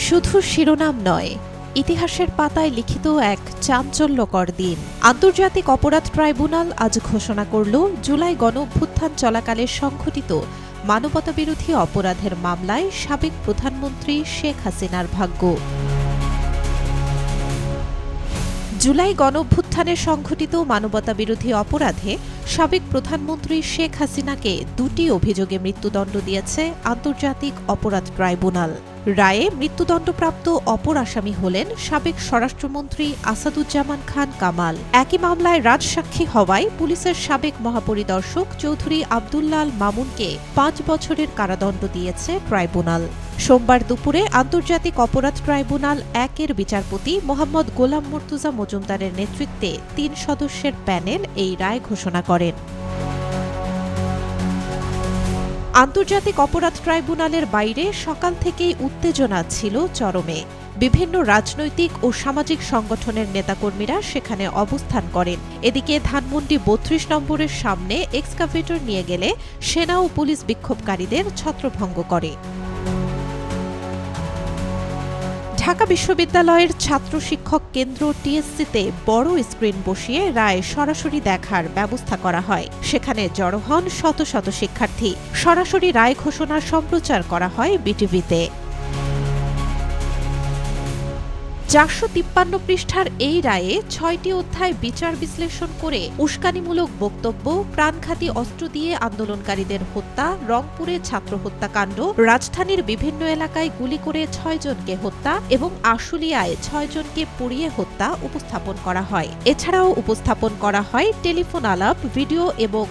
শুধু শিরোনাম নয়, ইতিহাসের পাতায় লিখিত এক চাঞ্চল্যকর দিন। আন্তর্জাতিক অপরাধ ট্রাইব্যুনাল আজ ঘোষণা করল, জুলাই গণঅভ্যুত্থান চলাকালে সংঘটিত মানবতাবিরোধী অপরাধের মামলায় সাবেক প্রধানমন্ত্রী শেখ হাসিনার ভাগ্য। জুলাই গণঅভ্যুত্থানে সংঘটিত মানবতাবিরোধী অপরাধে সাবেক প্রধানমন্ত্রী শেখ হাসিনাকে 2টি অভিযোগে মৃত্যুদণ্ড দিয়েছে আন্তর্জাতিক অপরাধ ট্রাইব্যুনাল। রায়ে মৃত্যুদণ্ডপ্রাপ্ত অপর আসামি হলেন সাবেক স্বরাষ্ট্রমন্ত্রী আসাদুজ্জামান খান কামাল। একই মামলায় রাজসাক্ষী হওয়ায় পুলিশের সাবেক মহাপরিদর্শক চৌধুরী আব্দুল্লাল মামুনকে 5 বছরের কারাদণ্ড দিয়েছে ট্রাইব্যুনাল। সোমবার দুপুরে আন্তর্জাতিক অপরাধ ট্রাইব্যুনাল 1-এর বিচারপতি মোহাম্মদ গোলাম মুর্তুজা মজুমদারের নেতৃত্বে 3 সদস্যের প্যানেল এই রায় ঘোষণা করেন। আন্তর্জাতিক অপরাধ ট্রাইব্যুনালের বাইরে সকাল থেকেই উত্তেজনা ছিল চরমে। বিভিন্ন রাজনৈতিক ও সামাজিক সংগঠনের নেতাকর্মীরা সেখানে অবস্থান করেন। এদিকে ধানমন্ডি 32 নম্বরের সামনে এক্সকাভেটর নিয়ে গেলে সেনা ও পুলিশ বিক্ষোভকারীদের ছত্রভঙ্গ করে। ঢাকা বিশ্ববিদ্যালয়ের ছাত্র শিক্ষক কেন্দ্র টিএসসিতে বড় স্ক্রিন বসিয়ে রায় সরাসরি দেখার ব্যবস্থা করা হয়। সেখানে জড়ো হন শত শত শিক্ষার্থী। সরাসরি রায় ঘোষণা সম্প্রচার করা হয় বিটিভিতে। 453 পৃষ্ঠার এই রায়ে 6টি অধ্যায় বিচার বিশ্লেষণ করে উস্কানিমূলক বক্তব্য, প্রাণঘাতী অস্ত্র দিয়ে আন্দোলনকারীদের হত্যা, রংপুরে ছাত্র হত্যাকাণ্ড, রাজধানীর বিভিন্ন এলাকায় গুলি করে 6 জনকে হত্যা এবং আশুলিয়ায় 6 জনকে পুড়িয়ে হত্যা উপস্থাপন করা হয়। এছাড়াও উপস্থাপন করা হয় টেলিফোন আলাপ, ভিডিও এবং